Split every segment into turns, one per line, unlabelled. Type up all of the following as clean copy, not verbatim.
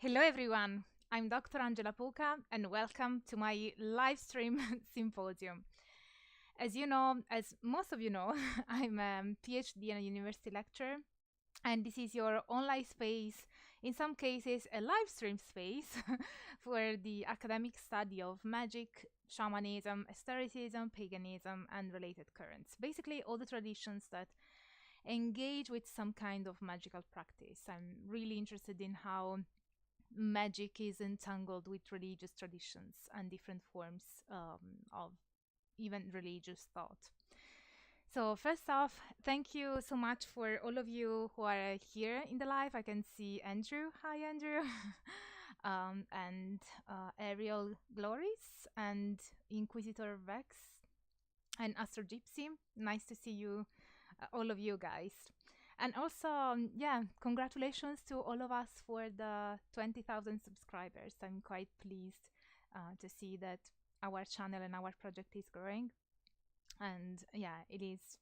Hello everyone, I'm Dr. Angela Puca and welcome to my live stream symposium. As you know, as most of you know, I'm a PhD and a university lecturer, and this is your online space, in some cases a live stream space for the academic study of magic, shamanism, esotericism, paganism, and related currents. Basically, all the traditions that engage with some kind of magical practice. I'm really interested in how magic is entangled with religious traditions and different forms of even religious thought. So first off, thank you so much for all of you who are here in the live. I can see Andrew. Hi, Andrew. And Ariel Glories and Inquisitor Vex and Astro Gypsy. Nice to see you, all of you guys. And also, yeah, congratulations to all of us for the 20,000 subscribers. I'm quite pleased to see that our channel and our project is growing. And yeah, it is,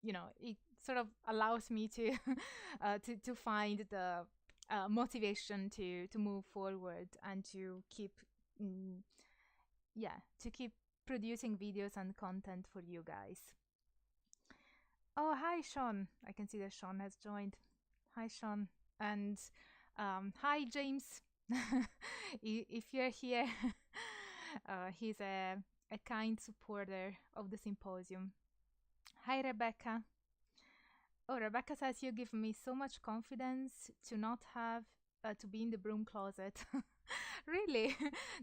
it sort of allows me to to find the motivation to move forward and to keep, to keep producing videos and content for you guys. Oh, hi, Sean. I can see that Sean has joined. Hi, Sean. And hi, James. If you're here, he's a kind supporter of the symposium. Hi, Rebecca. Oh, Rebecca says you give me so much confidence to not have to be in the broom closet. Really?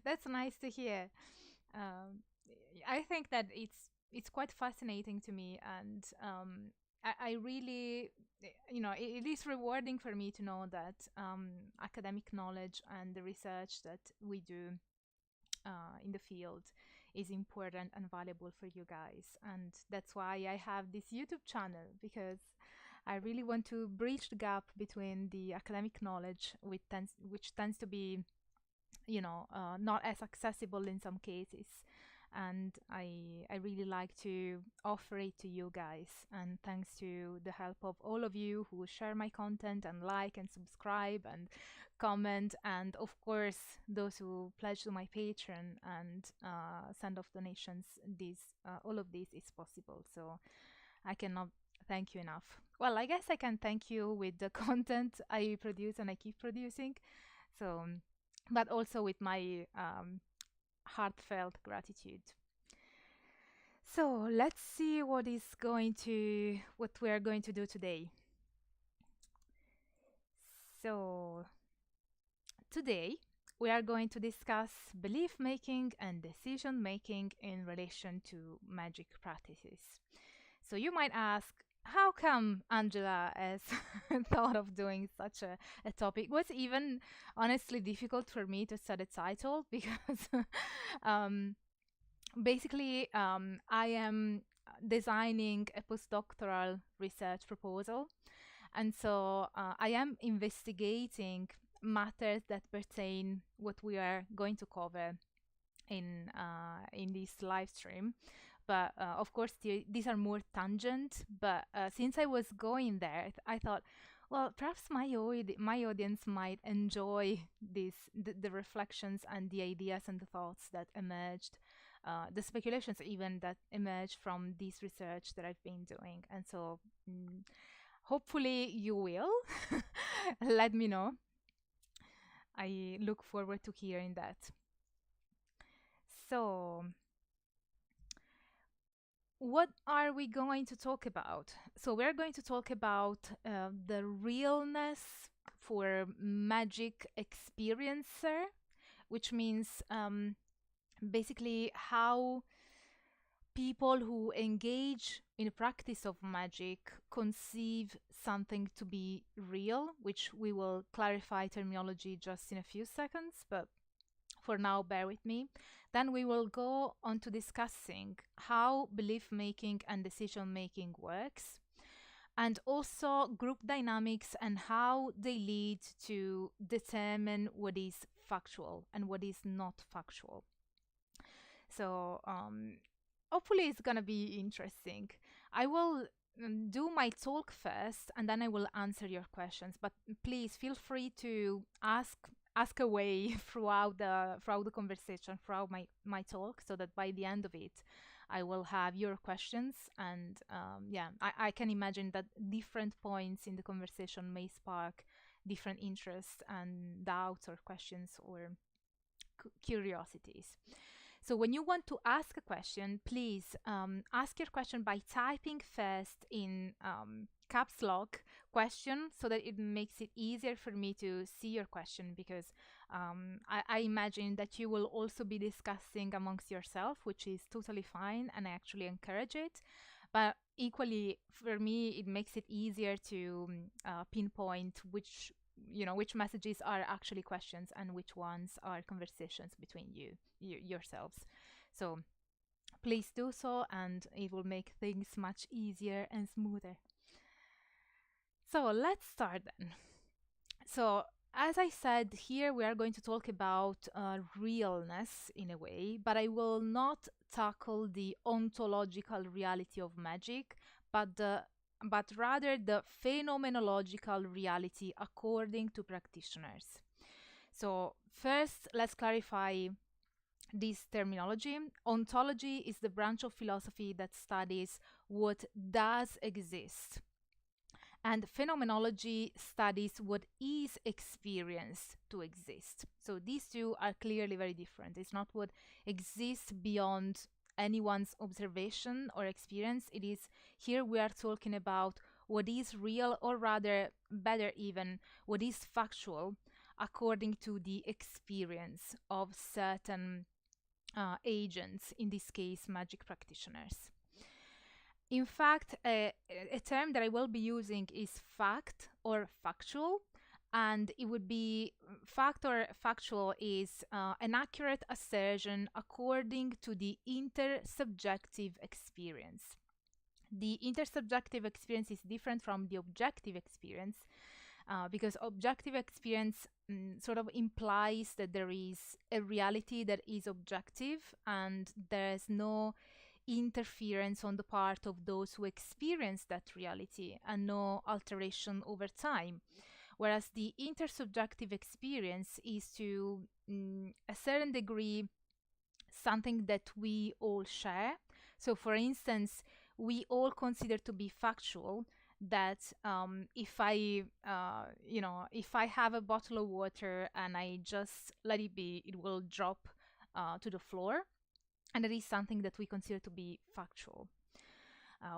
That's nice to hear. I think that it's quite fascinating to me, and I really, it is rewarding for me to know that academic knowledge and the research that we do in the field is important and valuable for you guys. And that's why I have this YouTube channel, because I really want to bridge the gap between the academic knowledge, which tends to be, not as accessible in some cases. And I really like to offer it to you guys. And thanks to the help of all of you who share my content and like and subscribe and comment, and of course those who pledge to my Patreon and send off donations, all of this is possible. So I cannot thank you enough. Well, I guess I can thank you with the content I produce and I keep producing. So, but also with my heartfelt gratitude. So let's see what we are going to do today. So today we are going to discuss belief making and decision making in relation to magic practices. So you might ask, how come Angela has thought of doing such a topic? It was even honestly difficult for me to set a title because basically I am designing a postdoctoral research proposal, and so I am investigating matters that pertain what we are going to cover in this live stream. But of course, these are more tangent. But since I was going there, I thought, well, perhaps my audience might enjoy the reflections and the ideas and the thoughts that emerged, the speculations even that emerged from this research that I've been doing. And so hopefully you will let me know. I look forward to hearing that. So what are we going to talk about? So we're going to talk about the realness for magic experiencer, which means basically how people who engage in the practice of magic conceive something to be real, which we will clarify terminology just in a few seconds, but for now, bear with me. Then we will go on to discussing how belief making and decision making works, and also group dynamics and how they lead to determine what is factual and what is not factual. So, hopefully, it's gonna be interesting. I will do my talk first, and then I will answer your questions. But please feel free to ask away throughout the conversation, throughout my talk, so that by the end of it, I will have your questions. And yeah, I can imagine that different points in the conversation may spark different interests and doubts or questions or curiosities. So when you want to ask a question, please ask your question by typing first in caps lock question, so that it makes it easier for me to see your question, because I imagine that you will also be discussing amongst yourself, which is totally fine, and I actually encourage it. But equally, for me, it makes it easier to pinpoint which messages are actually questions and which ones are conversations between yourselves. So please do so, and it will make things much easier and smoother. So let's start then. So as I said, here we are going to talk about realness in a way, but I will not tackle the ontological reality of magic, but rather the phenomenological reality according to practitioners. So first, let's clarify this terminology. Ontology is the branch of philosophy that studies what does exist, and phenomenology studies what is experienced to exist. So these two are clearly very different. It's not what exists beyond anyone's observation or experience. It is, here we are talking about what is real, or rather, better even, what is factual according to the experience of certain agents, in this case, magic practitioners. In fact, a term that I will be using is fact or factual, and it would be fact or factual is an accurate assertion according to the intersubjective experience. The intersubjective experience is different from the objective experience, because objective experience sort of implies that there is a reality that is objective and there's no interference on the part of those who experience that reality and no alteration over time. Whereas the intersubjective experience is, to a certain degree, something that we all share. So, for instance, we all consider to be factual that if I have a bottle of water and I just let it be, it will drop to the floor, and that is something that we consider to be factual.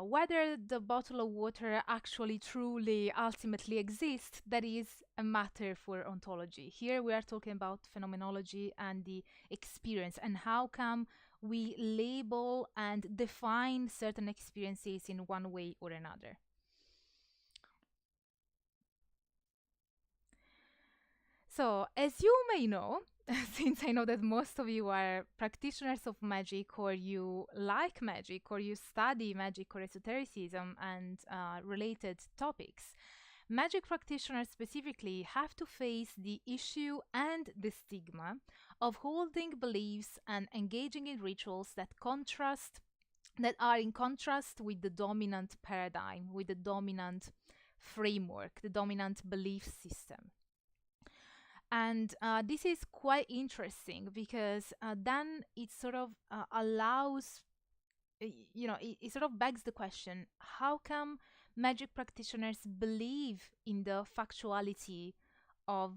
Whether the bottle of water actually truly ultimately exists, that is a matter for ontology. Here we are talking about phenomenology and the experience, and how come we label and define certain experiences in one way or another. So, as you may know, since I know that most of you are practitioners of magic, or you like magic, or you study magic or esotericism and related topics, magic practitioners specifically have to face the issue and the stigma of holding beliefs and engaging in rituals that are in contrast with the dominant paradigm, with the dominant framework, the dominant belief system. And this is quite interesting, because then it sort of allows, it sort of begs the question: how come magic practitioners believe in the factuality of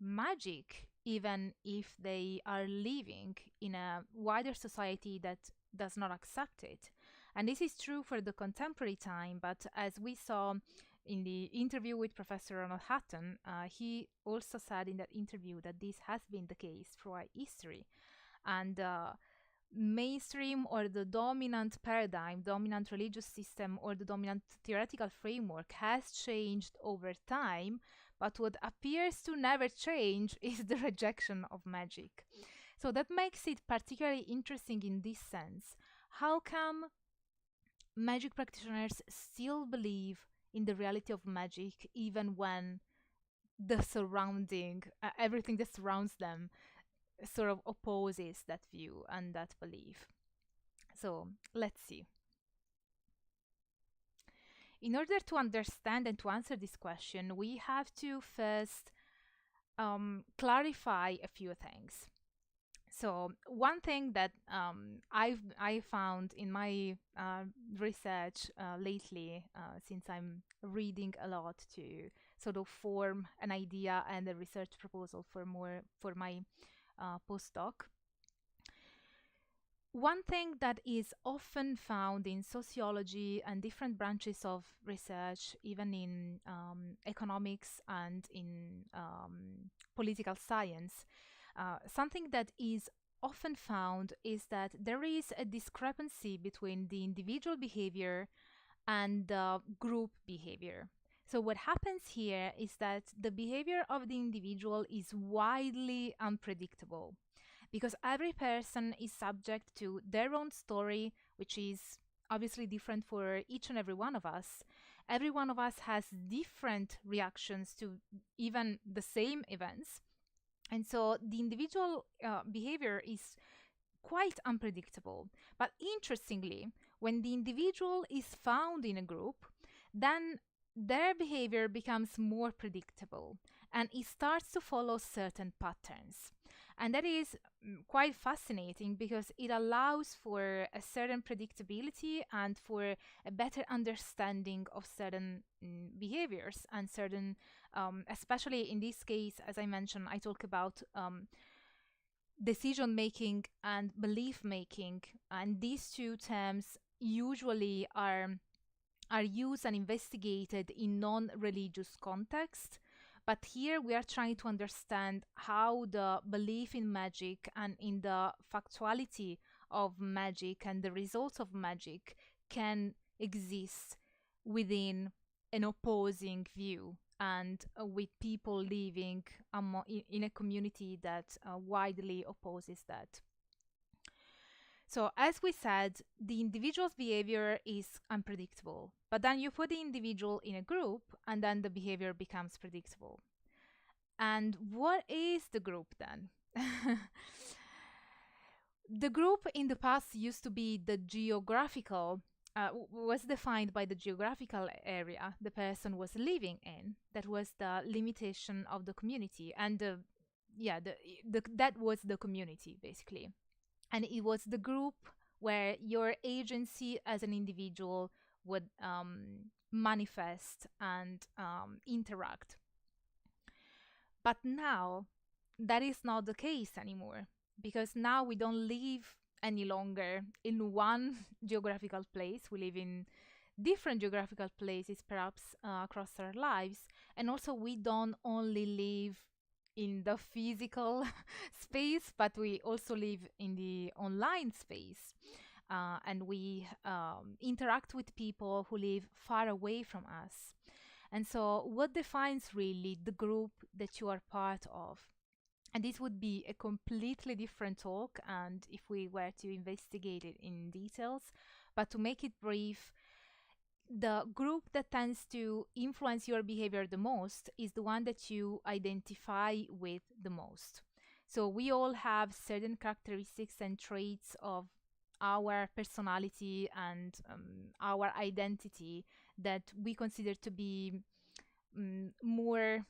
magic, even if they are living in a wider society that does not accept it? And this is true for the contemporary time, but as we saw in the interview with Professor Ronald Hatton, he also said in that interview that this has been the case throughout history. And mainstream or the dominant paradigm, dominant religious system, or the dominant theoretical framework has changed over time, but what appears to never change is the rejection of magic. So that makes it particularly interesting in this sense. How come magic practitioners still believe in the reality of magic even when the surrounding, everything that surrounds them sort of opposes that view and that belief? So let's see. In order to understand and to answer this question, we have to first clarify a few things. So one thing that I found in my research lately, since I'm reading a lot to sort of form an idea and a research proposal for my postdoc. One thing that is often found in sociology and different branches of research, even in economics and in political science, something that is often found is that there is a discrepancy between the individual behavior and the group behavior. So, what happens here is that the behavior of the individual is widely unpredictable because every person is subject to their own story, which is obviously different for each and every one of us. Every one of us has different reactions to even the same events. And so the individual behavior is quite unpredictable. But interestingly, when the individual is found in a group, then their behavior becomes more predictable and it starts to follow certain patterns. And that is quite fascinating because it allows for a certain predictability and for a better understanding of certain behaviors and certain, especially in this case, as I mentioned, I talk about decision making and belief making, and these two terms usually are used and investigated in non-religious context. But here we are trying to understand how the belief in magic and in the factuality of magic and the results of magic can exist within an opposing view and with people living in a community that widely opposes that. So, as we said, the individual's behavior is unpredictable. But then you put the individual in a group, and then the behavior becomes predictable. And what is the group then? The group in the past used to be the geographical, was defined by the geographical area the person was living in. That was the limitation of the community. And that was the community, basically. And it was the group where your agency as an individual would manifest and interact. But now that is not the case anymore, because now we don't live any longer in one geographical place. We live in different geographical places, perhaps across our lives. And also, we don't only live in the physical space, but we also live in the online space. And we interact with people who live far away from us. And so, what defines really the group that you are part of? And this would be a completely different talk, and if we were to investigate it in details. But to make it brief, the group that tends to influence your behavior the most is the one that you identify with the most. So we all have certain characteristics and traits of our personality and our identity that we consider to be more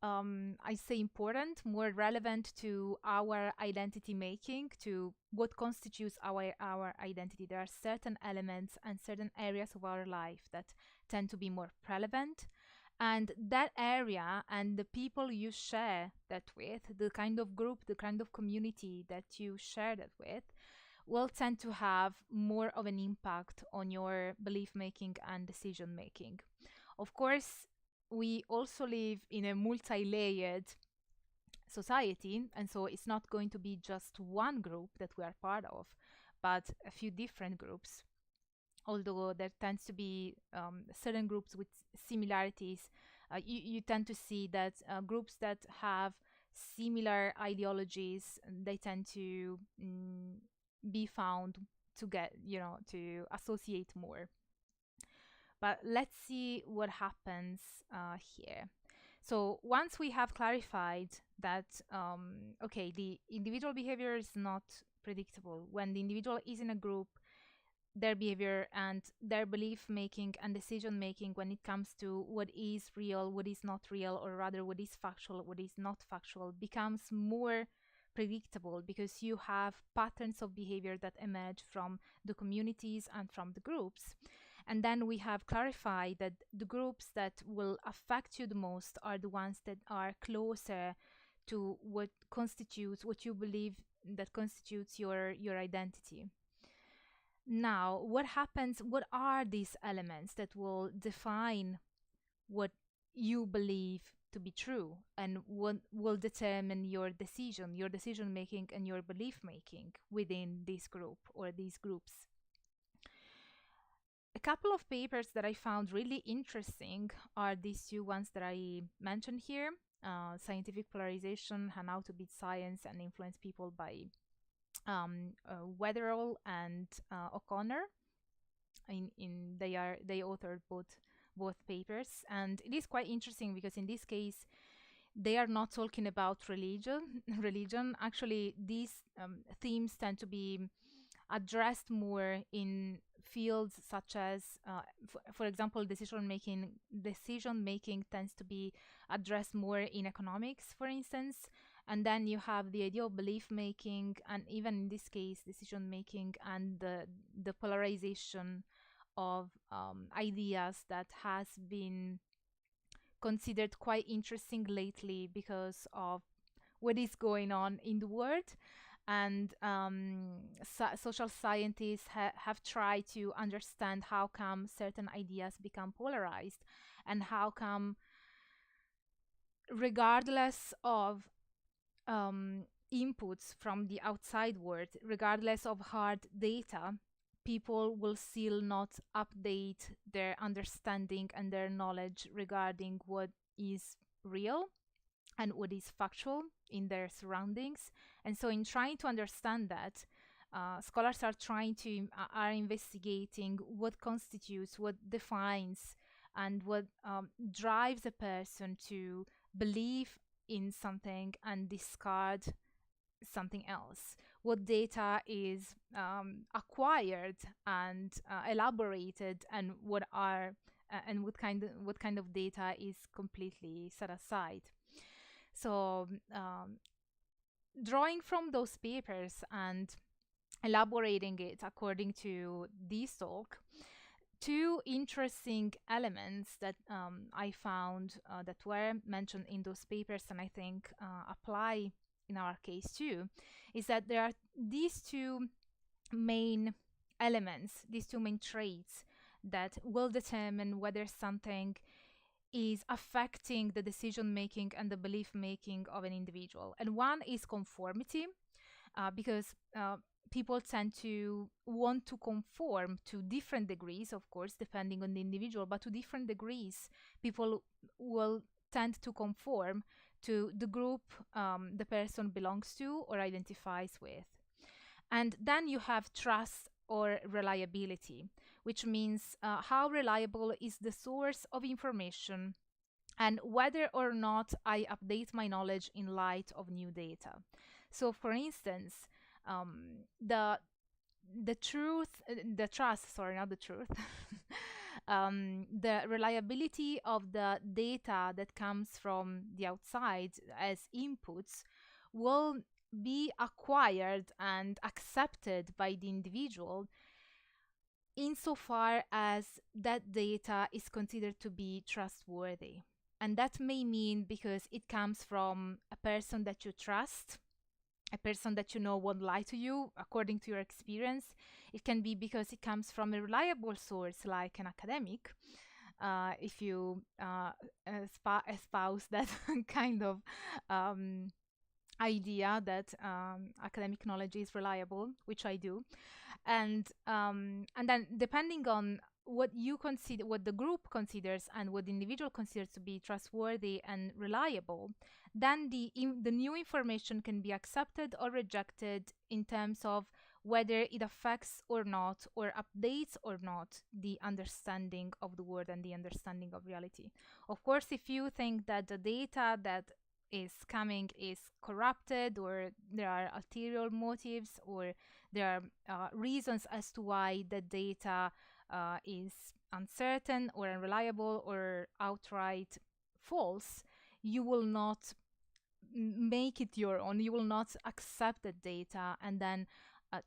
I say important, more relevant to our identity making, to what constitutes our identity. There are certain elements and certain areas of our life that tend to be more relevant. And that area and the people you share that with, the kind of group, the kind of community that you share that with, will tend to have more of an impact on your belief making and decision making. Of course, we also live in a multi-layered society, and so it's not going to be just one group that we are part of, but a few different groups. Although there tends to be certain groups with similarities, you tend to see that groups that have similar ideologies, they tend to be found to get, to associate more. But let's see what happens here. So once we have clarified that, okay, the individual behavior is not predictable. When the individual is in a group, their behavior and their belief making and decision making when it comes to what is real, what is not real, or rather what is factual, what is not factual, becomes more predictable because you have patterns of behavior that emerge from the communities and from the groups. And then we have clarified that the groups that will affect you the most are the ones that are closer to what you believe that constitutes your identity. Now, what happens? What are these elements that will define what you believe to be true and what will determine your decision making, and your belief making within this group or these groups? A couple of papers that I found really interesting are these two ones that I mentioned here: Scientific Polarization and How to Beat Science and Influence People by Weatherall and O'Connor. They authored both papers, and it is quite interesting because in this case they are not talking about religion. Actually, these themes tend to be addressed more in fields such as, for example, decision making tends to be addressed more in economics, for instance. And then you have the idea of belief making, and even in this case, decision making, and the polarization of ideas that has been considered quite interesting lately because of what is going on in the world. And social scientists have tried to understand how come certain ideas become polarized, and how come, regardless of inputs from the outside world, regardless of hard data, people will still not update their understanding and their knowledge regarding what is real and what is factual in their surroundings. And so in trying to understand that, scholars are investigating what constitutes, what defines, and what drives a person to believe in something and discard something else. What data is acquired and elaborated, and what kind of data is completely set aside. So, drawing from those papers and elaborating it according to this talk, two interesting elements that I found that were mentioned in those papers, and I think apply in our case too, is that there are these two main elements, these two main traits that will determine whether something is affecting the decision making and the belief making of an individual. And one is conformity, because people tend to want to conform to different degrees, of course, depending on the individual, but to different degrees, people will tend to conform to the group the person belongs to or identifies with. And then you have trust or reliability, which means how reliable is the source of information and whether or not I update my knowledge in light of new data. So, for instance, the the reliability of the data that comes from the outside as inputs will be acquired and accepted by the individual insofar as that data is considered to be trustworthy. And that may mean because it comes from a person that you trust, a person that you know won't lie to you according to your experience. It can be because it comes from a reliable source like an academic, if you espouse that kind of idea that academic knowledge is reliable, which I do, and then depending on what you consider, what the group considers, and what the individual considers to be trustworthy and reliable, then the new information can be accepted or rejected in terms of whether it affects or not, or updates or not, the understanding of the world and the understanding of reality. Of course, if you think that the data that is coming is corrupted, or there are ulterior motives, or there are reasons as to why the data is uncertain or unreliable or outright false, you will not make it your own. You will not accept the data and then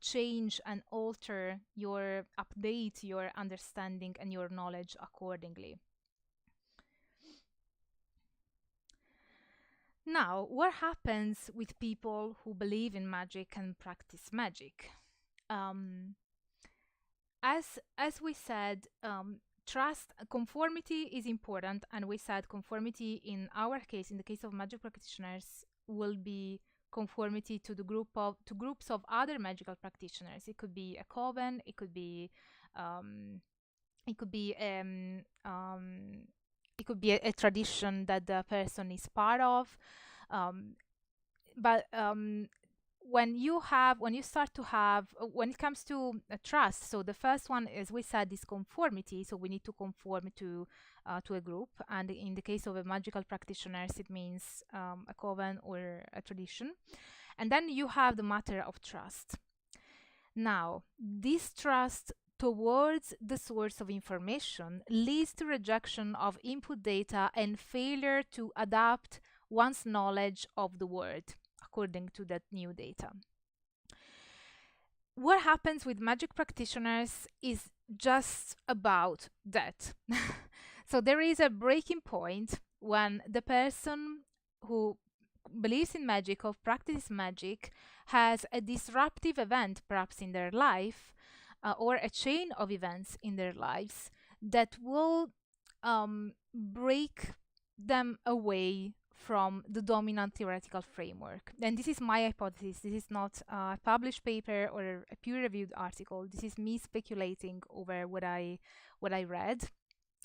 change and alter your update your understanding and your knowledge accordingly. Now, what happens with people who believe in magic and practice magic? Um, as we said, trust, conformity is important, and we said conformity in our case, in the case of magic practitioners, will be conformity to the groups of other magical practitioners. It could be a coven, it could be um, it could be it could be a tradition that the person is part of. Um, but when you start to have when it comes to trust, so the first one, as we said, is conformity. So we need to conform to a group, and in the case of a magical practitioners, it means a coven or a tradition. And then you have the matter of trust. Now, this trust towards the source of information leads to rejection of input data and failure to adapt one's knowledge of the world according to that new data. What happens with magic practitioners is just about that. So there is a breaking point when the person who believes in magic or practices magic has a disruptive event, perhaps in their life, or a chain of events in their lives that will break them away from the dominant theoretical framework. And this is my hypothesis. This is not a published paper or a peer-reviewed article. This is me speculating over what I read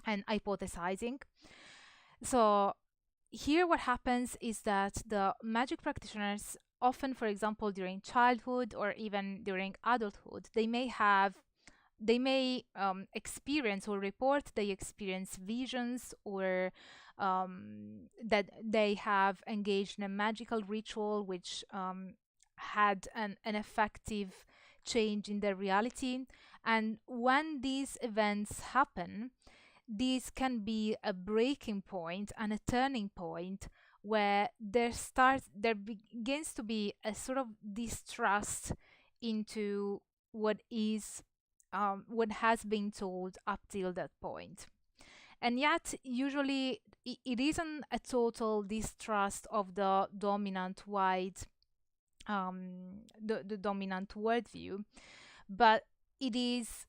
and hypothesizing. So here what happens is that the magic practitioners often, for example, during childhood or even during adulthood, they may experience or report they experience visions, or that they have engaged in a magical ritual which had an effective change in their reality. And when these events happen, these can be a breaking point and a turning point where there begins to be a sort of distrust into what has been told up till that point. And yet, usually, it isn't a total distrust of the dominant the dominant worldview, but it is,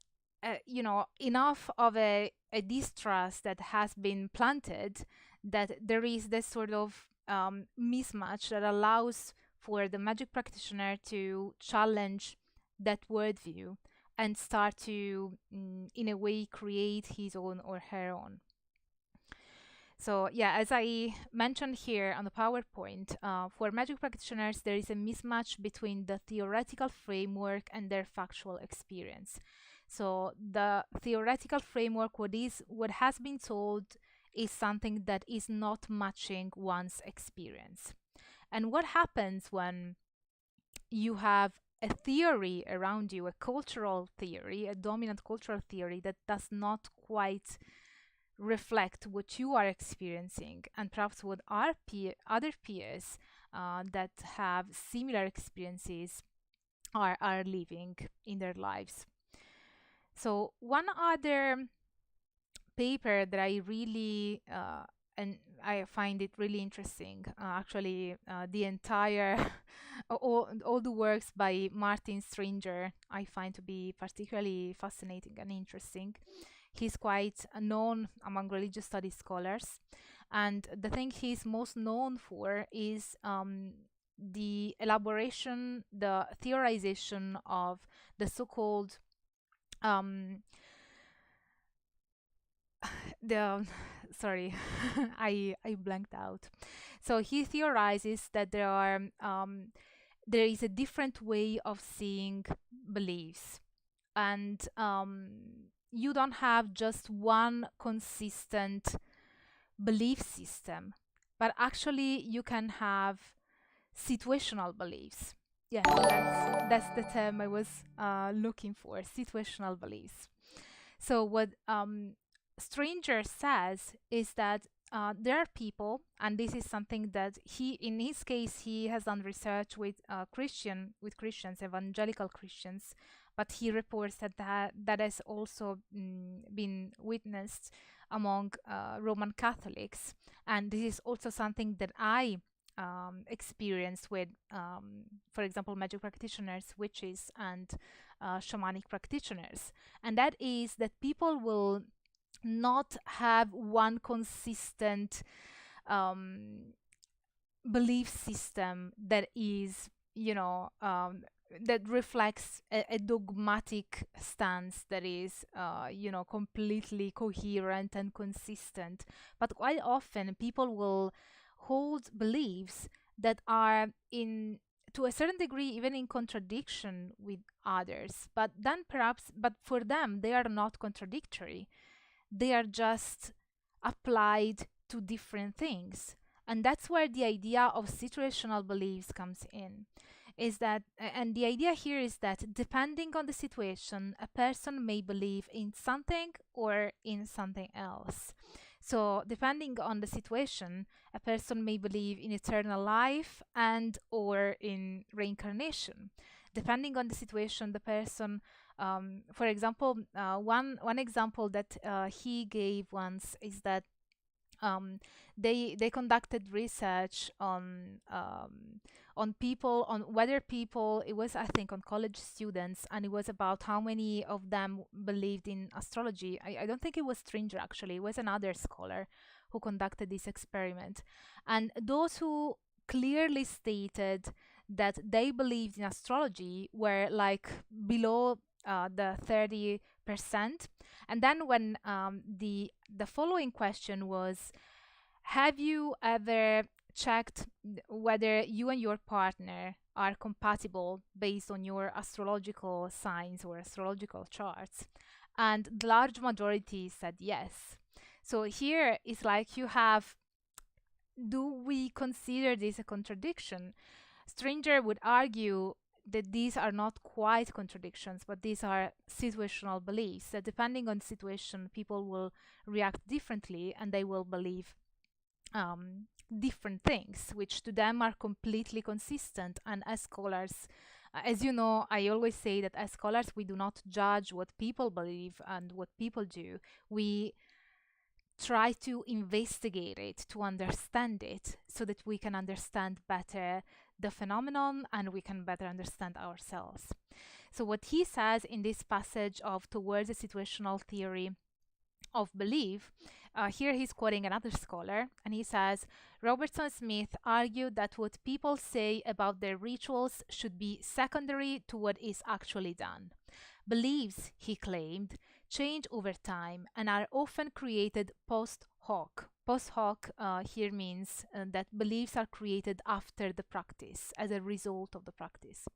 enough of a distrust that has been planted that there is this sort of mismatch that allows for the magic practitioner to challenge that worldview and start to, in a way, create his own or her own. So yeah, as I mentioned here on the PowerPoint, for magic practitioners, there is a mismatch between the theoretical framework and their factual experience. So the theoretical framework, what has been told, is something that is not matching one's experience. And what happens when you have a theory around you, a cultural theory, a dominant cultural theory that does not quite reflect what you are experiencing, and perhaps what other peers that have similar experiences are living in their lives. So one other paper that I really and I find it really interesting. Actually, the entire all the works by Martin Stringer I find to be particularly fascinating and interesting. He's quite known among religious studies scholars, and the thing he's most known for is the elaboration, the theorization of the so-called um, the sorry, I blanked out. So he theorizes that there is a different way of seeing beliefs, and you don't have just one consistent belief system, but actually you can have situational beliefs. Yeah, that's the term I was looking for, situational beliefs. So what Stranger says is that there are people, and this is something that in his case, he has done research with Christians, evangelical Christians, but he reports that has also been witnessed among Roman Catholics, and this is also something that I experienced with, for example, magic practitioners, witches, and shamanic practitioners, and that is that people will not have one consistent um, belief system that is, that reflects a dogmatic stance that is, completely coherent and consistent. But quite often, people will hold beliefs that are in to a certain degree even in contradiction with others, but for them they are not contradictory, they are just applied to different things. And that's where the idea of situational beliefs comes in. And the idea here is that depending on the situation, a person may believe in something or in something else. So, depending on the situation, a person may believe in eternal life and or in reincarnation. Depending on the situation, the person, for example, one example that he gave once is that um, they conducted research on people, on whether people, it was I think on college students, and it was about how many of them believed in astrology. I don't think it was Stringer, actually, it was another scholar who conducted this experiment, and those who clearly stated that they believed in astrology were like below the 30%. And then when the following question was, have you ever checked whether you and your partner are compatible based on your astrological signs or astrological charts? And the large majority said yes. So here it's like you have, do we consider this a contradiction? Stringer would argue that these are not quite contradictions, but these are situational beliefs. That depending on situation, people will react differently and they will believe different things, which to them are completely consistent. And as scholars, as you know, I always say that as scholars, we do not judge what people believe and what people do. We try to investigate it, to understand it, so that we can understand better the phenomenon and we can better understand ourselves. So, what he says in this passage of Towards a Situational Theory of Belief, here he's quoting another scholar, and he says Robertson Smith argued that what people say about their rituals should be secondary to what is actually done. Beliefs, he claimed, change over time and are often created post hoc. Post hoc here means that beliefs are created after the practice, as a result of the practice,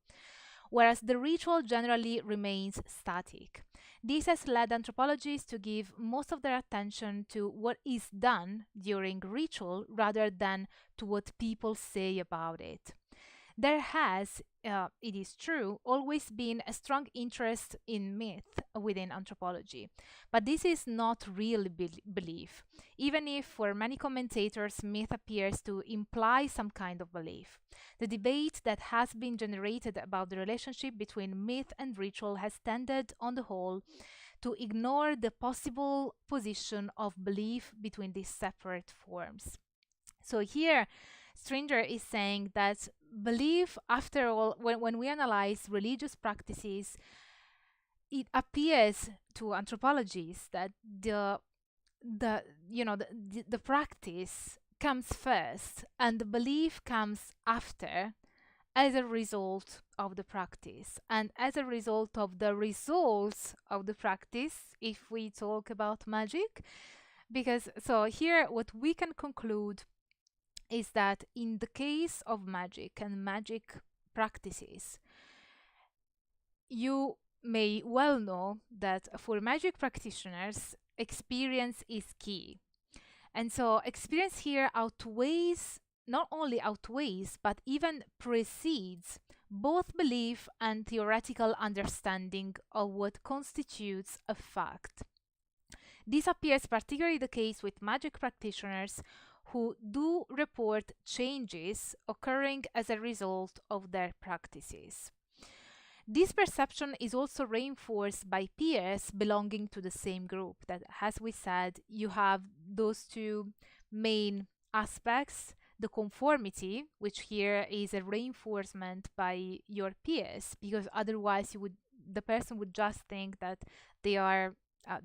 whereas the ritual generally remains static. This has led anthropologists to give most of their attention to what is done during ritual rather than to what people say about it. There has, it is true, always been a strong interest in myth within anthropology, but this is not real belief, even if for many commentators myth appears to imply some kind of belief. The debate that has been generated about the relationship between myth and ritual has tended, on the whole, to ignore the possible position of belief between these separate forms. So here, Stringer is saying that belief, after all, when we analyze religious practices, it appears to anthropologists that the practice comes first and the belief comes after, as a result of the practice. And as a result of the results of the practice, if we talk about magic, because so here what we can conclude is that in the case of magic and magic practices, you may well know that for magic practitioners, experience is key. And so experience here outweighs, not only outweighs, but even precedes both belief and theoretical understanding of what constitutes a fact. This appears particularly the case with magic practitioners who do report changes occurring as a result of their practices. This perception is also reinforced by peers belonging to the same group. That, as we said, you have those two main aspects: the conformity, which here is a reinforcement by your peers, because otherwise the person would just think that they are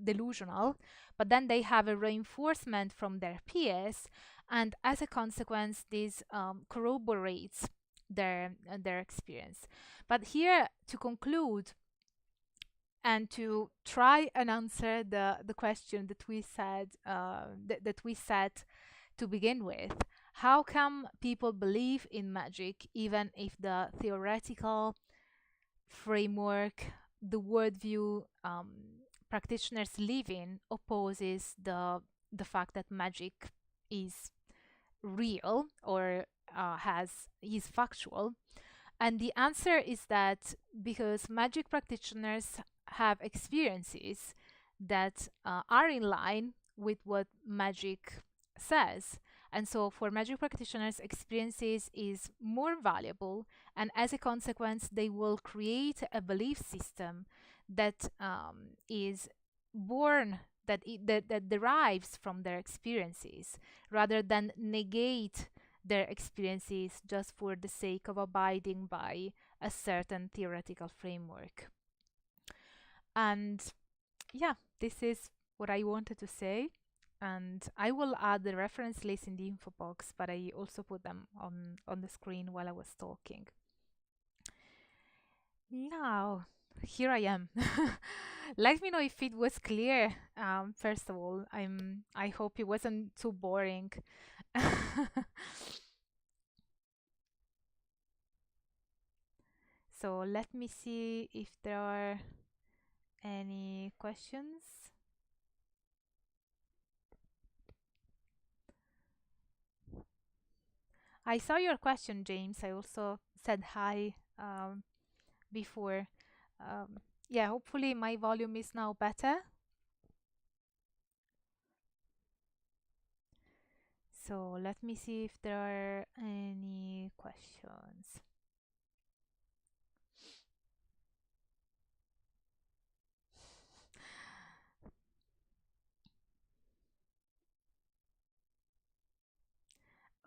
delusional, but then they have a reinforcement from their peers, and as a consequence, this corroborates their experience. But here, to conclude and to try and answer the question that we said that we set to begin with, how come people believe in magic even if the theoretical framework, the worldview practitioners live in opposes the fact that magic is real or is factual? And the answer is that because magic practitioners have experiences that are in line with what magic says. And so for magic practitioners, experiences is more valuable. And as a consequence, they will create a belief system that is born, that derives from their experiences, rather than negate their experiences just for the sake of abiding by a certain theoretical framework. And yeah, this is what I wanted to say. And I will add the reference list in the info box, but I also put them on the screen while I was talking. Now, here I am. Let me know if it was clear. First of all, I hope it wasn't too boring. So let me see if there are any questions. I saw your question, James. I also said hi before. Yeah, hopefully my volume is now better. So let me see if there are any questions.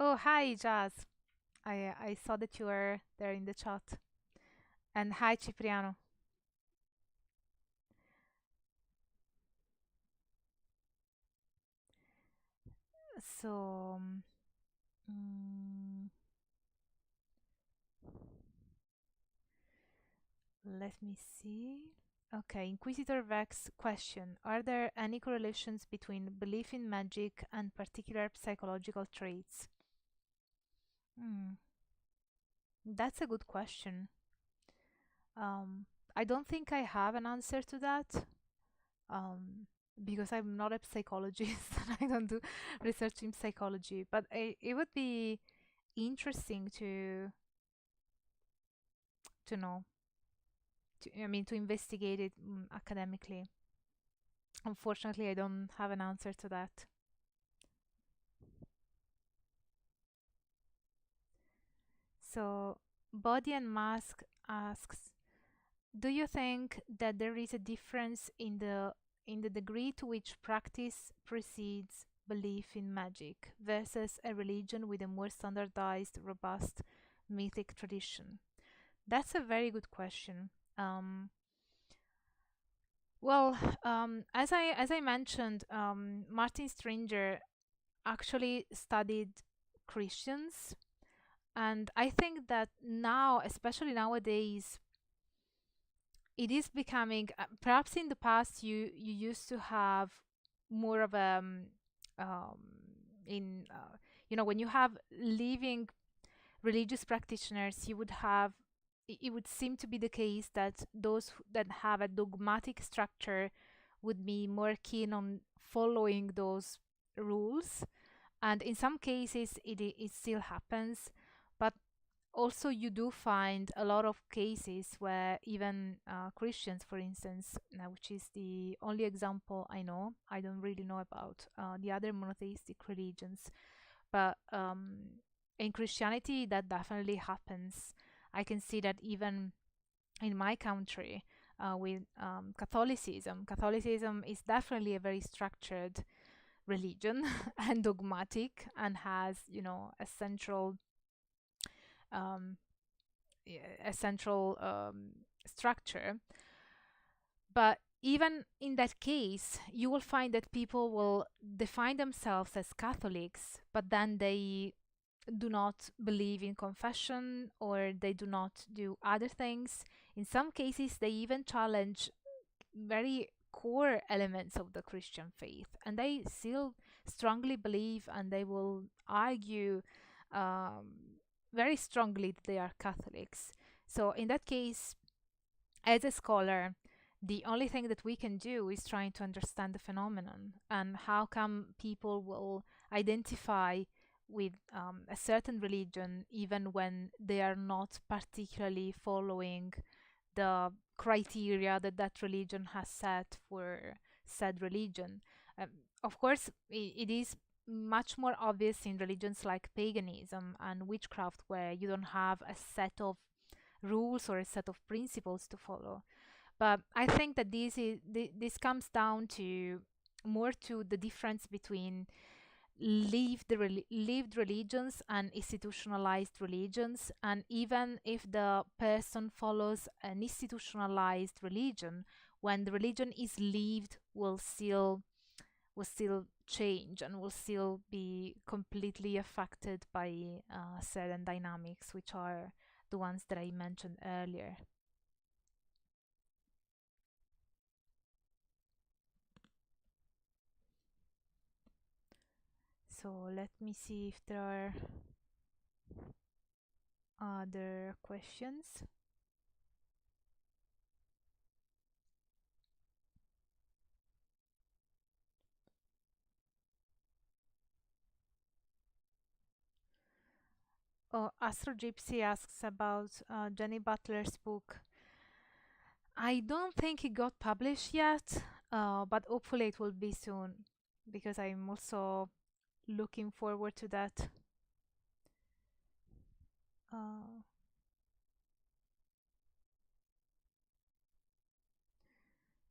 Oh, hi, Jazz. I saw that you were there in the chat. And hi, Cipriano. So, let me see. Okay, Inquisitor Vex question: are there any correlations between belief in magic and particular psychological traits? That's a good question. I don't think I have an answer to that, because I'm not a psychologist and I don't do research in psychology. But it would be interesting to know, to investigate it academically. Unfortunately, I don't have an answer to that. So, Body and Mask asks, do you think that there is a difference in the degree to which practice precedes belief in magic versus a religion with a more standardized, robust mythic tradition? That's a very good question. Well, as I mentioned, Martin Stringer actually studied Christians, And I think that now, especially nowadays, it is becoming, perhaps in the past you used to have more of a um, in when you have living religious practitioners, you would have it would seem to be the case that those that have a dogmatic structure would be more keen on following those rules, and in some cases it still happens, but also you do find a lot of cases where even Christians, for instance, which is the only example I know, I don't really know about the other monotheistic religions, but in Christianity that definitely happens. I can see that even in my country with Catholicism. Catholicism is definitely a very structured religion and dogmatic, and has, a central um, a central structure. But even in that case, you will find that people will define themselves as Catholics, but then they do not believe in confession, or they do not do other things. In some cases, they even challenge very core elements of the Christian faith, and they still strongly believe, and they will argue very strongly that they are Catholics. So, in that case, as a scholar, the only thing that we can do is trying to understand the phenomenon and how come people will identify with a certain religion even when they are not particularly following the criteria that that religion has set for said religion. Um, of course, it is much more obvious in religions like paganism and witchcraft, where you don't have a set of rules or a set of principles to follow. But I think that this comes down to more to the difference between lived religions and institutionalized religions. And even if the person follows an institutionalized religion, when the religion is lived, will still change and will still be completely affected by certain dynamics, which are the ones that I mentioned earlier. So let me see if there are other questions. Oh, Astro Gypsy asks about Jenny Butler's book. I don't think it got published yet, but hopefully it will be soon, because I'm also looking forward to that. Uh,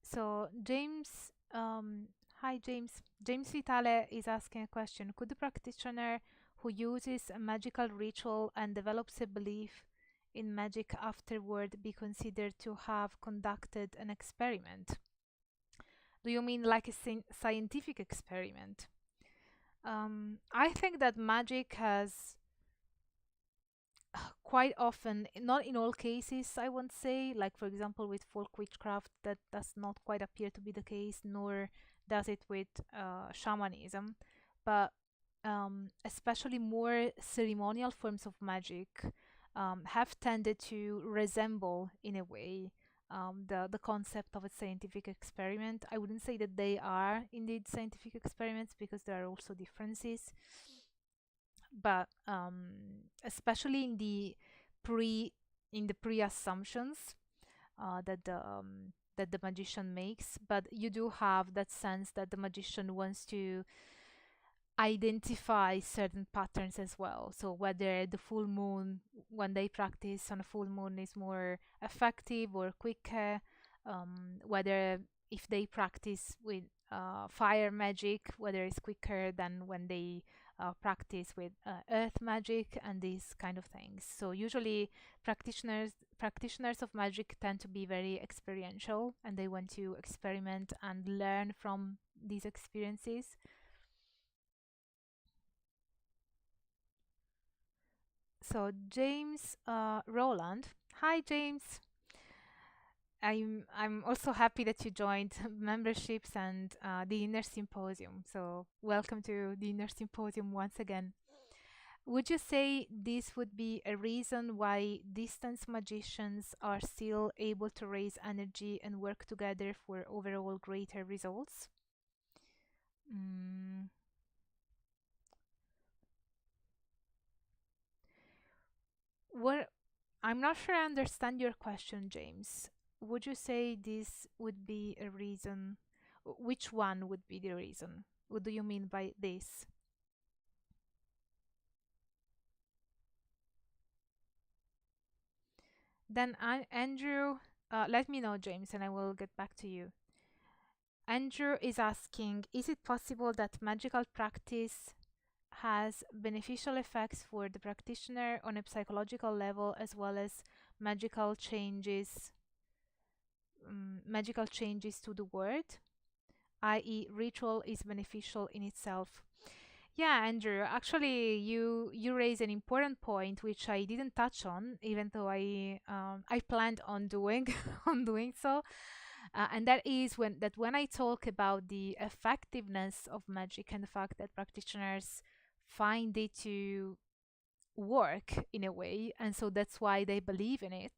so James, hi James. James Vitale is asking a question. Could the practitioner who uses a magical ritual and develops a belief in magic afterward be considered to have conducted an experiment? Do you mean like a scientific experiment? I think that magic has quite often, not in all cases, I won't say, like for example with folk witchcraft, that does not quite appear to be the case, nor does it with shamanism, but especially more ceremonial forms of magic have tended to resemble, in a way, the concept of a scientific experiment. I wouldn't say that they are indeed scientific experiments, because there are also differences, but especially pre in the pre-assumptions that the magician makes. But you do have that sense that the magician wants to identify certain patterns as well. So whether the full moon, when they practice on a full moon, is more effective or quicker, whether if they practice with fire magic, whether it's quicker than when they practice with earth magic and these kind of things. So usually practitioners of magic tend to be very experiential, and they want to experiment and learn from these experiences. So James Roland. Hi, James. I'm also happy that you joined memberships and the Inner Symposium. So welcome to the Inner Symposium once again. Would you say this would be a reason why distance magicians are still able to raise energy and work together for overall greater results? Mm, what I'm not sure I understand your question, James. Would you say this would be a reason? Which one would be the reason? What do you mean by this? Then, Andrew, let me know, James, and I will get back to you. Andrew is asking, is it possible that magical practice has beneficial effects for the practitioner on a psychological level as well as magical changes, magical changes to the word, i.e., ritual is beneficial in itself? Yeah, Andrew, actually, you raise an important point which I didn't touch on, even though I planned on doing on doing so, and that is when I talk about the effectiveness of magic and the fact that practitioners find it to work in a way, and so that's why they believe in it.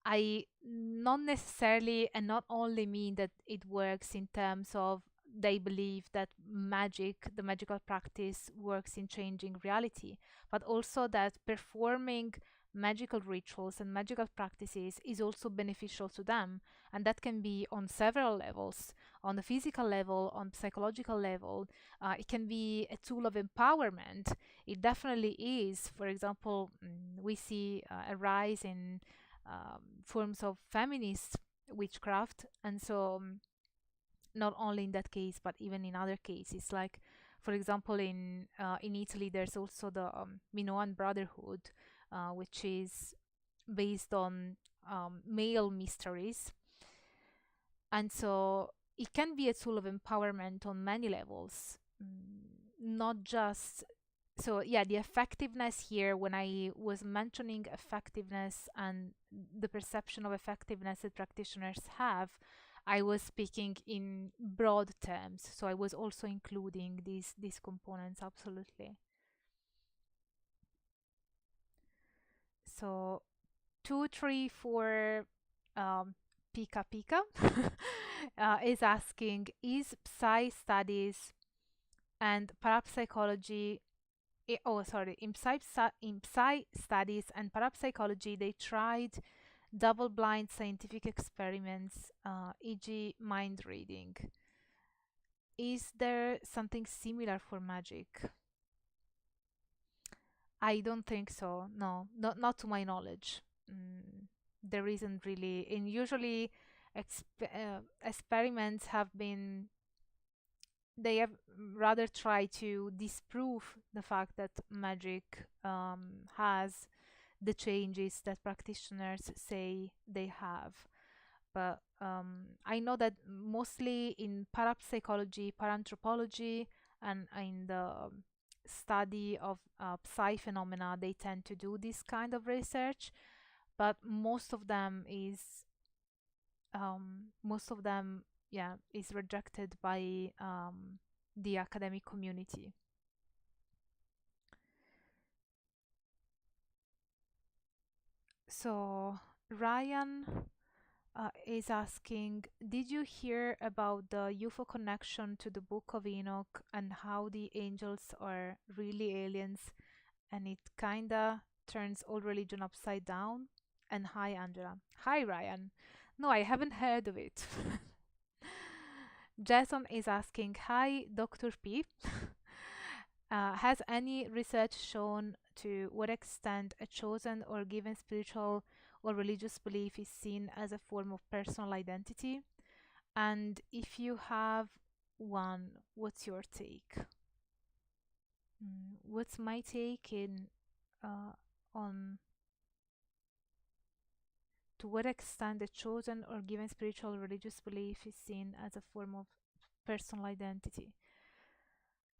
I not necessarily and not only mean that it works in terms of they believe that magic, the magical practice, works in changing reality, but also that performing magical rituals and magical practices is also beneficial to them. And that can be on several levels, on the physical level, on psychological level. It can be a tool of empowerment. It definitely is. For example, we see a rise in forms of feminist witchcraft, and so not only in that case, but even in other cases, like for example in Italy, there's also the Minoan Brotherhood, which is based on male mysteries, and so it can be a tool of empowerment on many levels, not just so yeah, the effectiveness here, when I was mentioning effectiveness and the perception of effectiveness that practitioners have, I was speaking in broad terms, so I was also including these components, absolutely. So 234 Pika Pika is asking, is psy studies and parapsychology oh sorry, in psy studies and parapsychology, they tried double blind scientific experiments, e.g. mind reading. Is there something similar for magic? I don't think so. No, not to my knowledge. There isn't really, and usually experiments have been, they have rather tried to disprove the fact that magic has the changes that practitioners say they have. But I know that mostly in parapsychology, paranthropology, and in the study of psi phenomena, they tend to do this kind of research. But most of them, yeah, is rejected by the academic community. So Ryan is asking, did you hear about the UFO connection to the Book of Enoch and how the angels are really aliens and it kinda turns all religion upside down? And hi, Angela. Hi, Ryan. No, I haven't heard of it. Jason is asking, hi, Dr. P. Has any research shown to what extent a chosen or given spiritual or religious belief is seen as a form of personal identity? And if you have one, what's your take? What's my take in uh, on to what extent a chosen or given spiritual or religious belief is seen as a form of personal identity?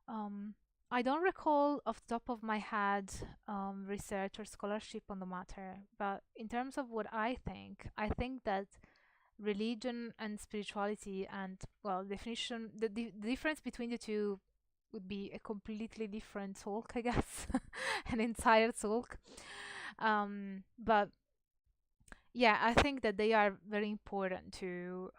Um, I don't recall off the top of my head research or scholarship on the matter, but in terms of what I think that religion and spirituality and, well, definition, the difference between the two would be a completely different talk, I guess, an entire talk. But yeah, I think that they are very important to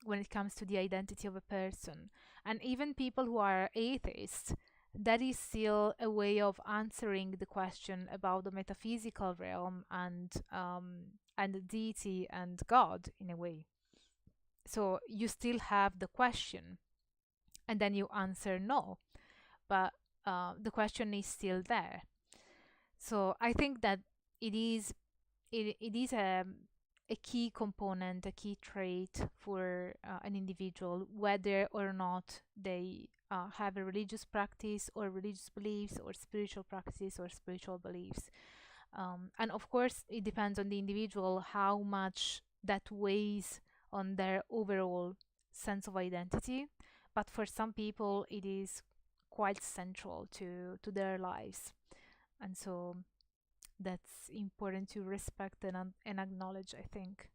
when it comes to the identity of a person. And even people who are atheists, that is still a way of answering the question about the metaphysical realm and the deity and God in a way. So you still have the question, and then you answer no, but the question is still there. So I think that it is it is a key component, a key trait for an individual, whether or not they have a religious practice or religious beliefs or spiritual practice or spiritual beliefs. And of course, it depends on the individual how much that weighs on their overall sense of identity. But for some people, it is quite central to their lives. And so that's important to respect and acknowledge, I think.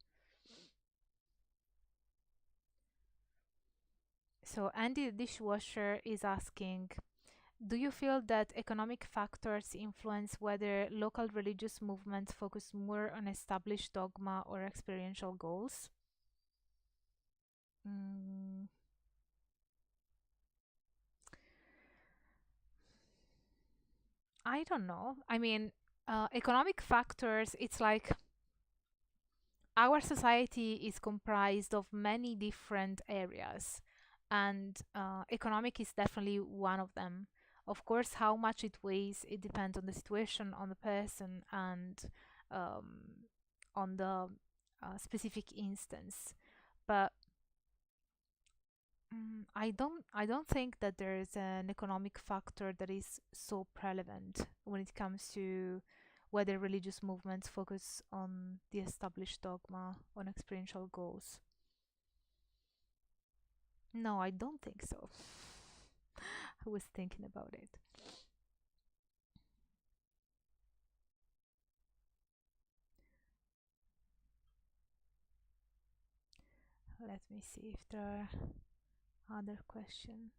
So Andy the dishwasher is asking, do you feel that economic factors influence whether local religious movements focus more on established dogma or experiential goals? Mm, I don't know. I mean, economic factors, it's like our society is comprised of many different areas, and economic is definitely one of them. Of course, how much it weighs, it depends on the situation, on the person, and um, on the specific instance. But I don't think that there is an economic factor that is so prevalent when it comes to whether religious movements focus on the established dogma, on experiential goals. No, I don't think so. I was thinking about it. Let me see if there are other questions.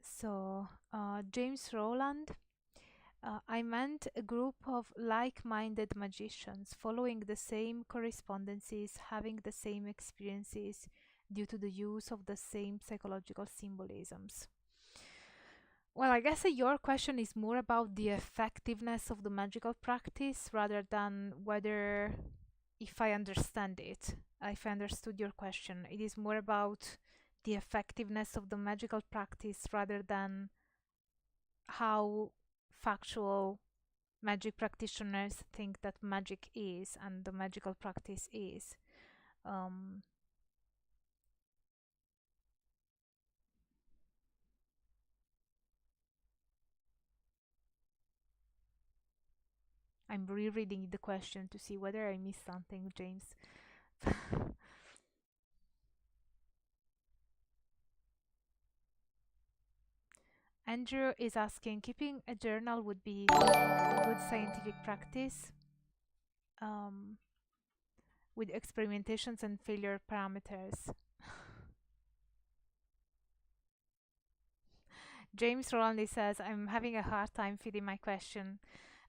So, James Rowland, I meant a group of like minded magicians following the same correspondences, having the same experiences due to the use of the same psychological symbolisms. Well, I guess your question is more about the effectiveness of the magical practice rather than whether, if I understand it, if I understood your question, it is more about the effectiveness of the magical practice rather than how factual magic practitioners think that magic is and the magical practice is. Um, I'm rereading the question to see whether I missed something, James. Andrew is asking, keeping a journal would be a good scientific practice um, with experimentations and failure parameters. James Rolandy says, I'm having a hard time fitting my question.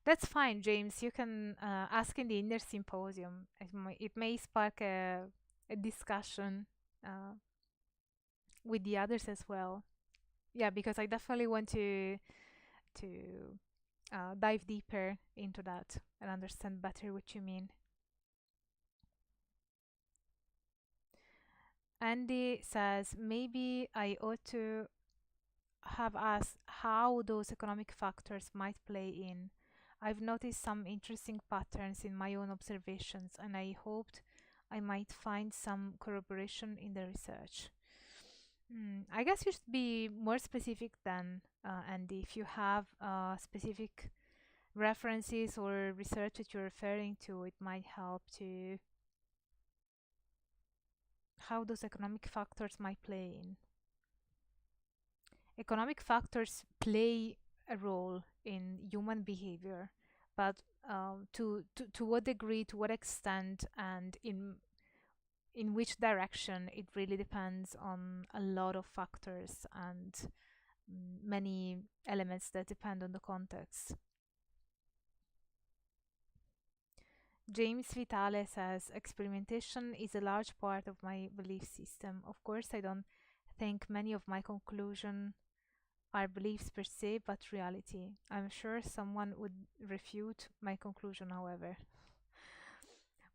That's fine, James. You can ask in the inner symposium. It may spark a discussion uh, with the others as well. Yeah, because I definitely want to dive deeper into that and understand better what you mean. Andy says, maybe I ought to have asked how those economic factors might play in. I've noticed some interesting patterns in my own observations, and I hoped I might find some corroboration in the research. I guess you should be more specific then, Andy. If you have specific references or research that you're referring to, it might help to how those economic factors might play in. Economic factors play a role in human behavior, but to what degree, to what extent, and in which direction, it really depends on a lot of factors and many elements that depend on the context. James Vitale says experimentation is a large part of my belief system. Of course, I don't think many of my conclusions are beliefs per se, but reality. I'm sure someone would refute my conclusion, however.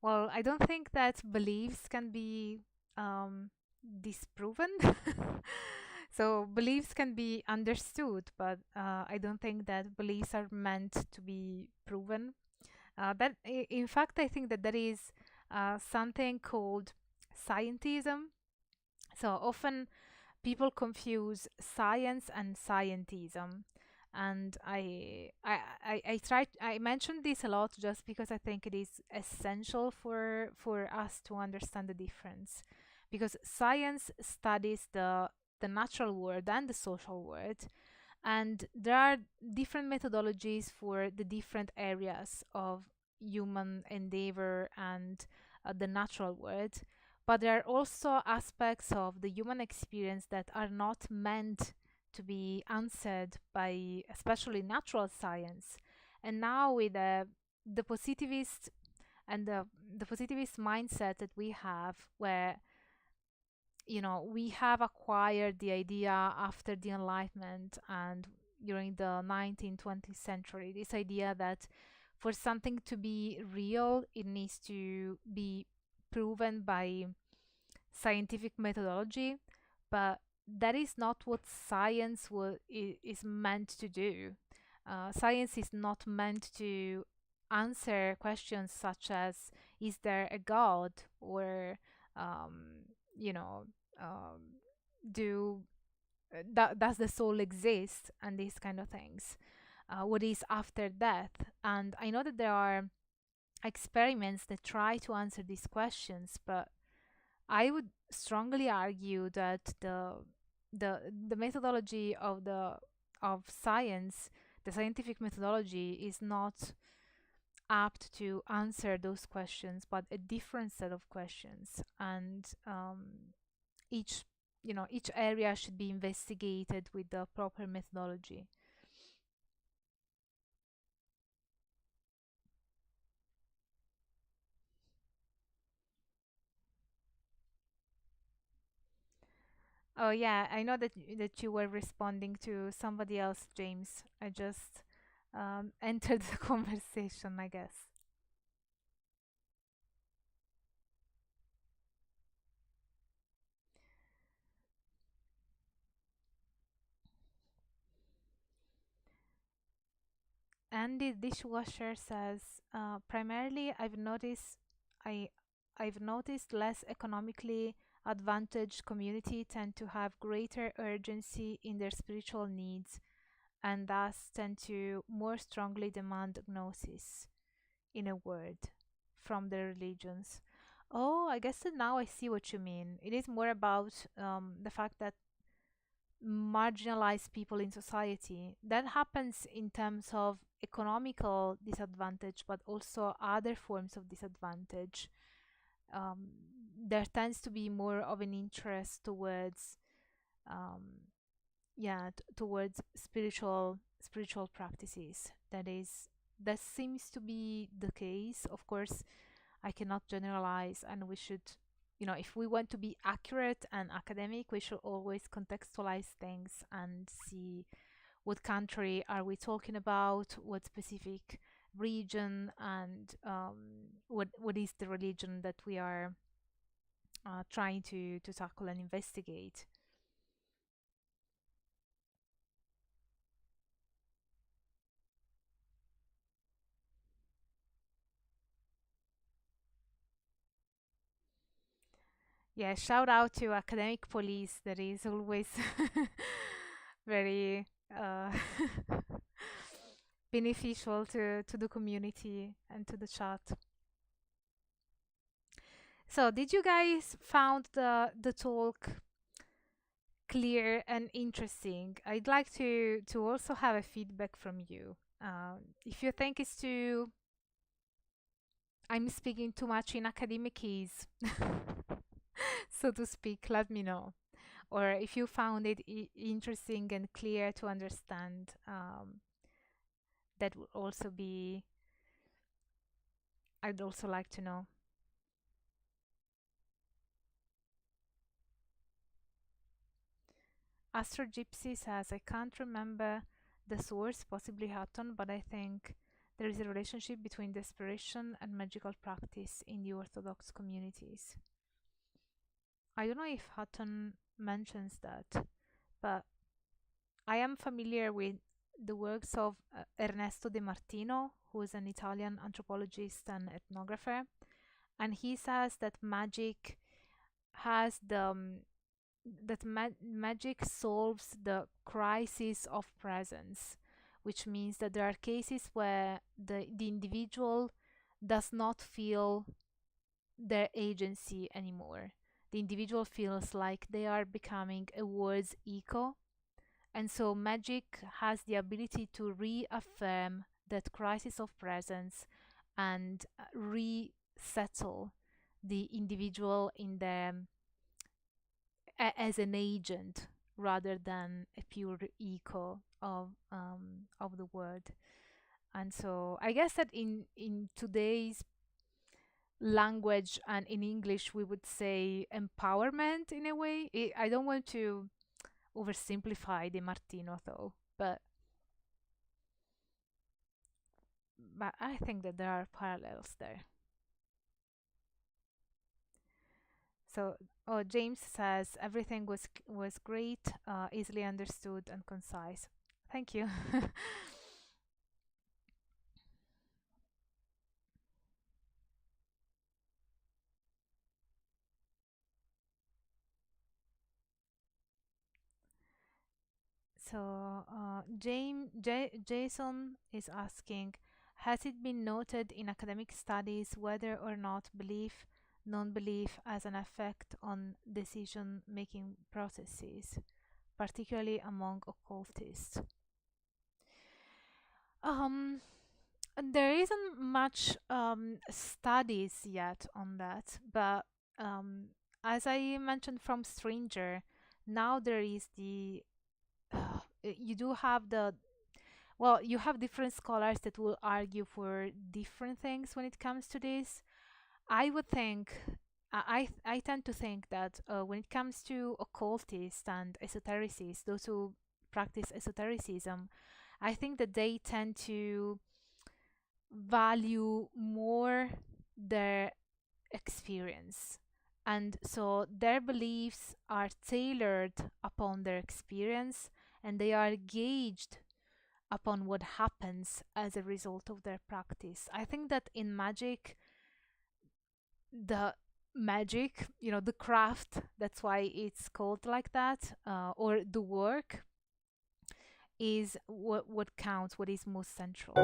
Well, I don't think that beliefs can be um, disproven. So beliefs can be understood, but I don't think that beliefs are meant to be proven. In fact, I think that there is something called scientism. So often people confuse science and scientism, and I mentioned this a lot just because I think it is essential for us to understand the difference, because science studies the natural world and the social world, and there are different methodologies for the different areas of human endeavor and the natural world. But there are also aspects of the human experience that are not meant to be answered by especially natural science. And now with the positivist and the positivist mindset that we have, where we have acquired the idea after the Enlightenment and during the 19th, 20th century, this idea that for something to be real, it needs to be proven by scientific methodology, but that is not what science is meant to do. Science is not meant to answer questions such as, is there a God, or um, you know do does the soul exist, and these kind of things. What is after death? And I know that there are experiments that try to answer these questions, but I would strongly argue that the methodology of science, the scientific methodology, is not apt to answer those questions, but a different set of questions. And each each area should be investigated with the proper methodology. Oh yeah, I know that you were responding to somebody else, James. I just entered the conversation, I guess. Andy Dishwasher says, primarily I I've noticed less economically advantaged community tend to have greater urgency in their spiritual needs, and thus tend to more strongly demand gnosis, in a word, from their religions. Oh, I guess that now I see what you mean. It is more about the fact that marginalized people in society. That happens in terms of economical disadvantage, but also other forms of disadvantage. Um, there tends to be more of an interest towards, um, yeah, towards spiritual practices. That seems to be the case. Of course, I cannot generalize, and we should, if we want to be accurate and academic, we should always contextualize things and see what country are we talking about, what specific region, and what is the religion that we are trying to tackle and investigate. Yeah, shout out to academic police. That is always very uh, beneficial to the community and to the chat. So, did you guys found the talk clear and interesting? I'd like to also have a feedback from you. If you think it's too, I'm speaking too much in academic keys, so to speak, let me know. Or if you found it interesting and clear to understand, that would also be, I'd also like to know. Astro Gypsy says, I can't remember the source, possibly Hutton, but I think there is a relationship between desperation and magical practice in the Orthodox communities. I don't know if Hutton mentions that, but I am familiar with the works of Ernesto De Martino, who is an Italian anthropologist and ethnographer, and he says that magic has magic solves the crisis of presence, which means that there are cases where the individual does not feel their agency anymore. The individual feels like they are becoming a world's echo, and so magic has the ability to reaffirm that crisis of presence and resettle the individual in the as an agent rather than a pure echo of the word. And so I guess that in today's language and in English we would say empowerment in a way. I don't want to oversimplify the Martino though, but I think that there are parallels there. So, oh, James says everything was great, easily understood and concise. Thank you. So, Jason is asking, has it been noted in academic studies whether or not belief, non-belief has an effect on decision-making processes, particularly among occultists? Um, there isn't much studies yet on that, but um, as I mentioned from Stranger, now there is you do have you have different scholars that will argue for different things when it comes to this. I would think, I tend to think that when it comes to occultists and esotericists, those who practice esotericism, I think that they tend to value more their experience. And so their beliefs are tailored upon their experience and they are gauged upon what happens as a result of their practice. I think that in magic, the magic, the craft, that's why it's called like that, or the work is what counts, what is most central.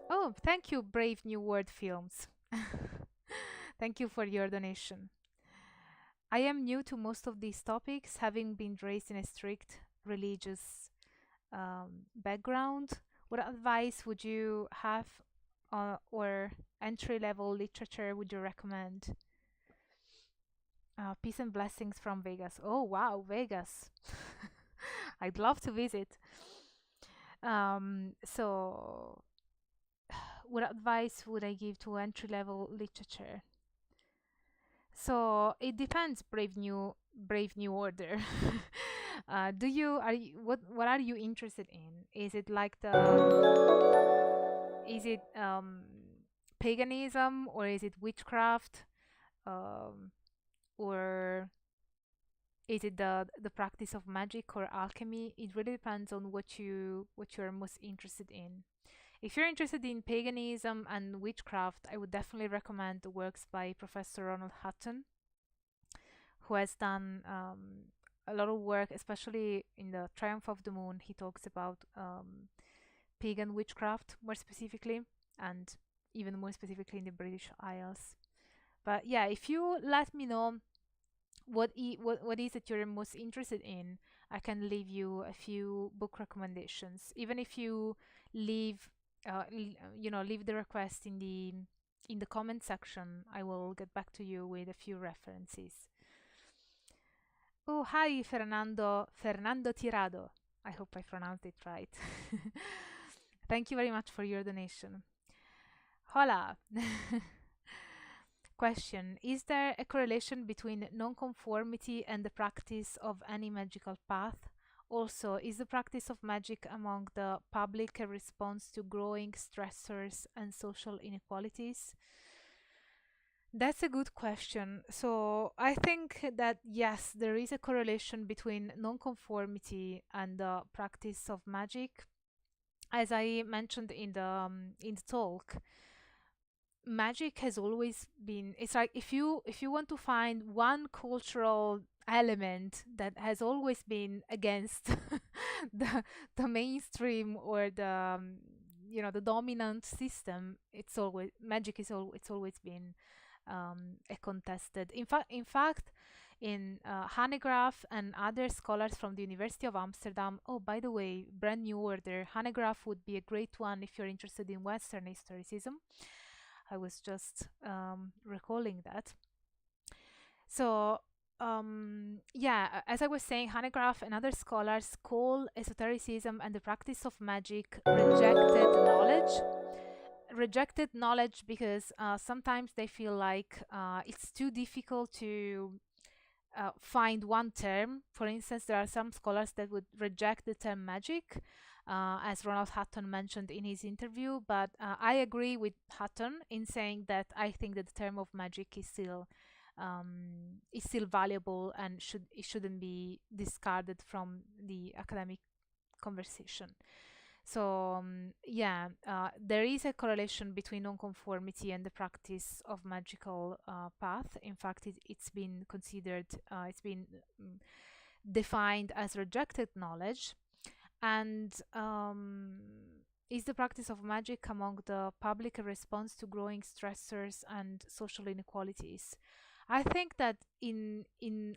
Oh, thank you, Brave New World Films. Thank you for your donation. I am new to most of these topics, having been raised in a strict religious background. What advice would you have, or entry level literature would you recommend? Peace and blessings from Vegas. Oh, wow, Vegas. I'd love to visit. So, what advice would I give to entry level literature? So it depends, Brave New Order. Do you are you what are you interested in? Is it like is it paganism, or is it witchcraft, um or is it the practice of magic or alchemy? It really depends on what you're most interested in. If you're interested in paganism and witchcraft, I would definitely recommend the works by Professor Ronald Hutton, who has done a lot of work, especially in the Triumph of the Moon. He talks about pagan witchcraft more specifically, and even more specifically in the British Isles. But yeah, if you let me know what is it you're most interested in, I can leave you a few book recommendations. Even if you leave, leave the request in the comment section, I will get back to you with a few references. Oh, hi, Fernando Tirado. I hope I pronounced it right. Thank you very much for your donation. Hola. Question: is there a correlation between nonconformity and the practice of any magical path? Also, is the practice of magic among the public a response to growing stressors and social inequalities? That's a good question. So, I think that yes, there is a correlation between nonconformity and the practice of magic. As I mentioned in the talk, magic has always been, it's like if you want to find one cultural element that has always been against the mainstream or the dominant system, it's always magic is all it's always been a contested. In fact, in Hanegraaff and other scholars from the University of Amsterdam. Oh, by the way, brand new order. Hanegraaff would be a great one if you're interested in Western historicism. I was just recalling that. So, yeah, as I was saying, Hanegraaff and other scholars call esotericism and the practice of magic rejected knowledge. Rejected knowledge because sometimes they feel like it's too difficult to find one term. For instance, there are some scholars that would reject the term magic, as Ronald Hutton mentioned in his interview. But I agree with Hutton in saying that I think that the term of magic is still valuable and shouldn't be discarded from the academic conversation. So yeah, there is a correlation between nonconformity and the practice of magical path. In fact, it's been considered, it's been defined as rejected knowledge. And is the practice of magic among the public a response to growing stressors and social inequalities? I think that in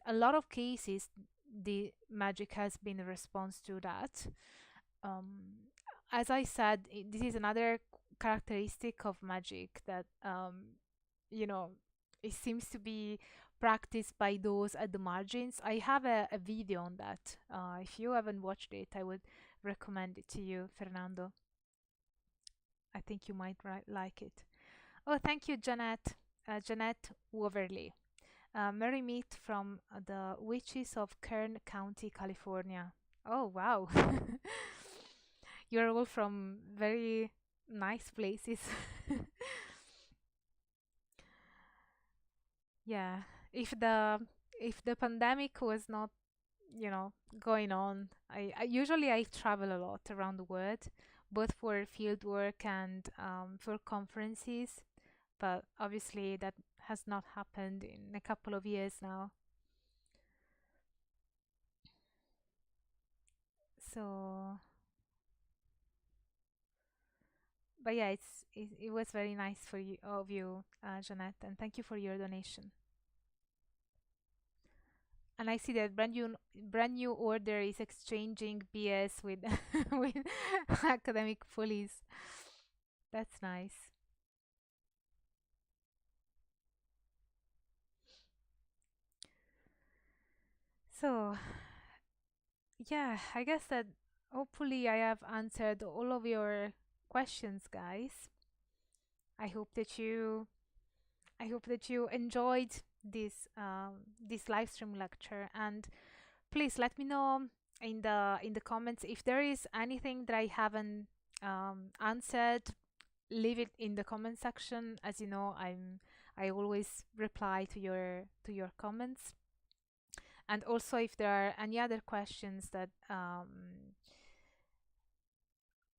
a lot of cases, the magic has been a response to that. Um, as I said, this is another characteristic of magic that you know it seems to be practiced by those at the margins. I have a video on that. If you haven't watched it, I would recommend it to you, Fernando. I think you might like it. Oh, thank you, Jeanette. Jeanette Waverly. Merry Meet from the Witches of Kern County, California. Oh, wow. You're all from very nice places. Yeah. If the pandemic was not, going on, I usually I travel a lot around the world, both for field work and for conferences. But obviously that has not happened in a couple of years now. So, but yeah, it was very nice for you of you, Jeanette, and thank you for your donation. And I see that brand new order is exchanging BS with with academic bullies. That's nice. So yeah, I guess that hopefully I have answered all of your questions, guys. I hope that you I hope that you enjoyed this live stream lecture, and please let me know in the comments if there is anything that I haven't answered. Leave it in the comment section. As you know, I always reply to your comments. And also, if there are any other questions that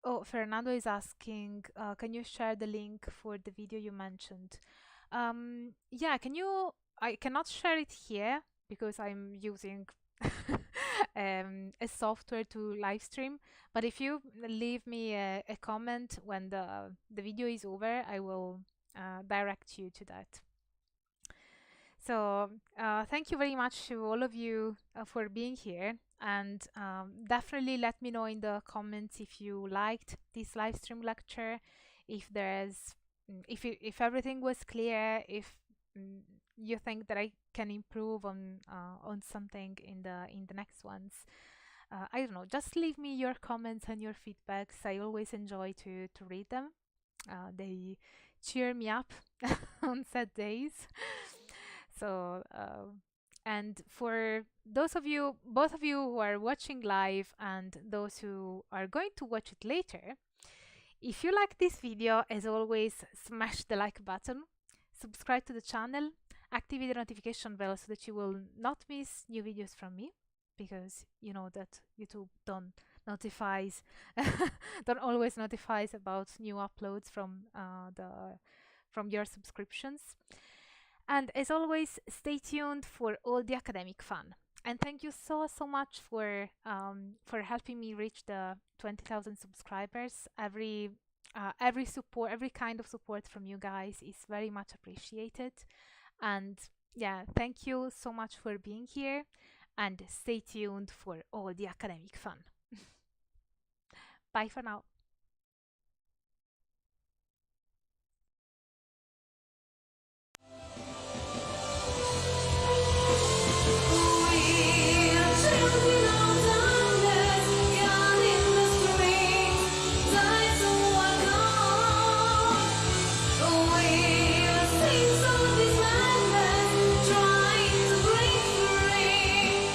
oh, Fernando is asking, can you share the link for the video you mentioned? Yeah, can you? I cannot share it here because I'm using a software to live stream. But if you leave me a comment when the video is over, I will direct you to that. So, thank you very much to all of you for being here. And definitely let me know in the comments if you liked this live stream lecture, if there's, if everything was clear, if mm, you think that I can improve on something in the next ones. I don't know. Just leave me your comments and your feedbacks. I always enjoy to read them. They cheer me up on sad days. So, and for those of you, both of you who are watching live and those who are going to watch it later, if you like this video, as always, smash the like button, subscribe to the channel, activate the notification bell so that you will not miss new videos from me, because you know that YouTube don't notifies don't always notifies about new uploads from your subscriptions. And as always, stay tuned for all the academic fun. And thank you so much for helping me reach the 20,000 subscribers. Every support, every kind of support from you guys is very much appreciated. And yeah, thank you so much for being here. And stay tuned for all the academic fun. Bye for now.